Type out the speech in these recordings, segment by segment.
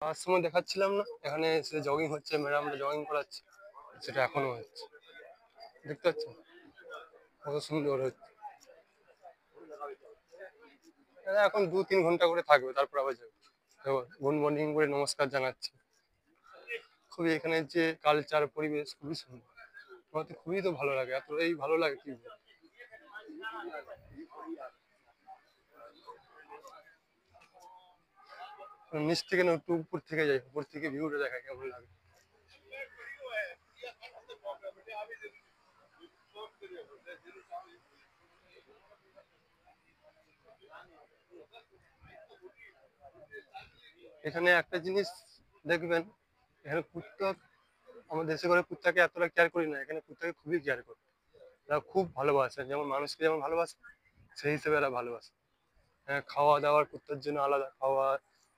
যাওয়ার সময় দেখাচ্ছিলাম না, এখানে এসে জগিং হচ্ছে, ম্যাডামরা জগিং করাচ্ছে, সেটা এখনো হচ্ছে। দেখতে পাচ্ছেন কত সুন্দর হচ্ছে। এরা এখন 2-3 ঘন্টা করে থাকবে, তারপর আবার যাবে। গুড মর্নিং করে নমস্কার জানাচ্ছে। খুবই এখানে যে কালচার পরিবেশ খুবই সুন্দর। আমার তো খুবই তো ভালো লাগে, এত এই ভালো লাগে কি বলবো। নিচ থেকে না একটু উপর থেকে যাই, উপর থেকে ভিউটা দেখা কেমন লাগে। এখানে একটা জিনিস দেখবেন, এখানে কুত্তা, আমাদের দেশে করে কুত্তাকে এতটা কেয়ার করি না, এখানে কুত্তাকে খুবই কেয়ার করে। এরা খুব ভালোবাসে, যেমন মানুষকে যেমন ভালোবাসে সেই হিসেবে এরা ভালোবাসে। হ্যাঁ, খাওয়া দাওয়ার কুত্তার জন্য আলাদা, খাওয়া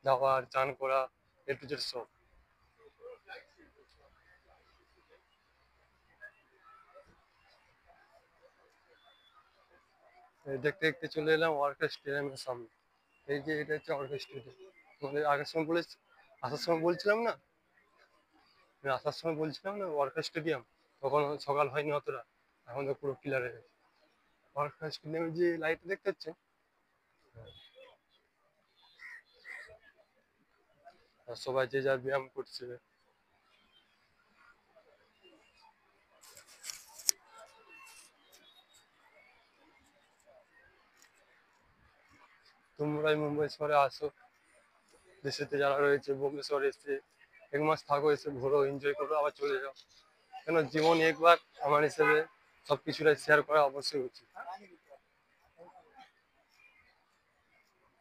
দাওয়ার চান করা এ টু জেড সব। দেখতে দেখতে চলে এলাম ওয়ার্কার স্টেডিয়ামের সামনে। এই যে এটা হচ্ছে ওয়ার্কার স্টেডিয়াম। তোমাদের আগের সময় বলে, আসার সময় বলছিলাম না, ওয়ার্কার স্টেডিয়াম, তখন সকাল হয়নি অতটা, এখন তো পুরো ক্লিয়ার হয়ে গেছে। ওয়ার্কার স্টেডিয়ামের যে লাইট দেখতে পাচ্ছেন, আর সবাই যে যার ব্যায়াম করছে। তোমরাই মুম্বাই শহরে আসো, দেশেতে যারা রয়েছে বোম্বে শহরে এসে 1 মাস থাকো, এসে ঘোরো, এনজয় করো, আবার চলে যাও। কেন, জীবন একবার, আমার হিসেবে সবকিছুটাই শেয়ার করা অবশ্যই উচিত।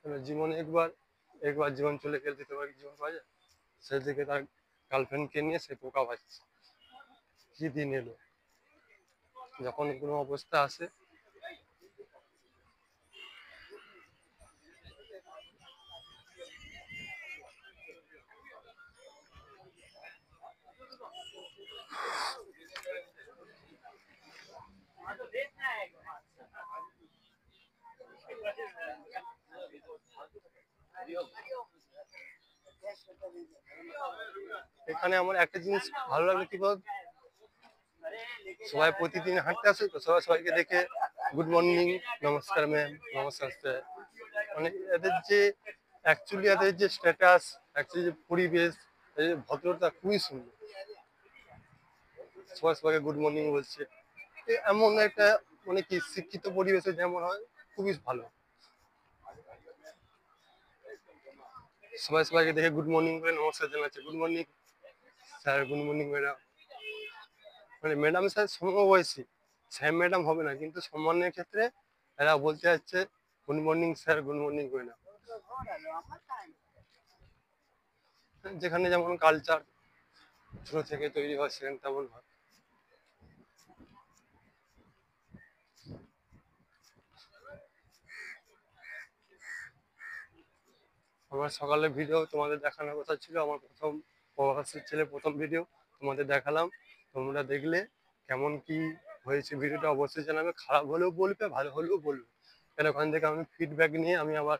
কেন, জীবন একবার, একবার জীবন চলে গেলে দ্বিতীয়বার কি জীবন পাওয়া যায়? সেদিকে তার গার্লফ্রেন্ডকে নিয়ে সে পোকা পাচ্ছে। কি দিন এলো, যখন কোনো অবস্থা আসে। এখানে আমার একটা জিনিস ভালো লাগে কি বল, সবাই প্রতিদিন হাঁটতে আসে তো, সবাই সবাইকে দেখে গুড মর্নিং, নমস্কার ম্যাম, নমস্কার স্যার। মানে এদের যে অ্যাকচুয়ালি এদের যে স্ট্যাটাস, অ্যাকচুয়ালি যে পরিবেশ, এই যে ভদ্রতা খুবই সুন্দর। সবাই সবাইকে গুড মর্নিং বলছে, এমন একটা মানে কি শিক্ষিত পরিবেশে যেমন হয়, খুবই ভালো। সবাই সবাইকে দেখে গুড মর্নিং করে নমস্কার জানাচ্ছে, good morning sir, good morning madam. মানে ম্যাডাম স্যার সমবয়সী, স্যার ম্যাডাম হবে না, কিন্তু সম্মানের ক্ষেত্রে এরা বলতে যাচ্ছে good morning sir, good morning madam. যেখানে যেমন কালচার ছোট থেকে তৈরি হয়, সেখানে তেমন হয়। আমার সকালের ভিডিও তোমাদের দেখানোর কথা ছিল, আমার প্রথম প্রবাসের ছেলে প্রথম ভিডিও তোমাদের দেখালাম। তোমরা দেখলে কেমন কি হয়েছে ভিডিওটা অবশ্যই জানাবে, খারাপ হলেও বলবে, ভালো হলেও বলবে। কেন, ওখান থেকে আমি ফিডব্যাক নিয়ে আমি আবার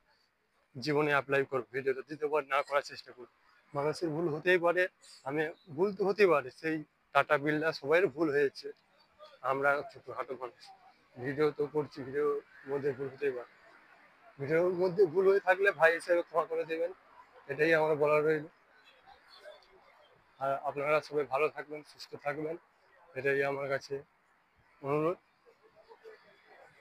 জীবনে অ্যাপ্লাই করবো, ভিডিওটা দ্বিতীয়বার না করার চেষ্টা করবো। মানুষের ভুল হতেই পারে, আমি, ভুল তো হতেই পারে, সেই টাটা বিল্ডার সবাই ভুল হয়েছে, আমরা ছোটখাটো মানুষ, ভিডিও তো করছি, ভিডিওর মধ্যে ভুল হতেই পারে। ভিডিওর মধ্যে ভুল হয়ে থাকলে ভাই হিসেবে ক্ষমা করে দেবেন, এটাই আমার বলার রইল। আর আপনারা সবাই ভালো থাকবেন, সুস্থ থাকবেন, এটাই আমার কাছে অনুরোধ।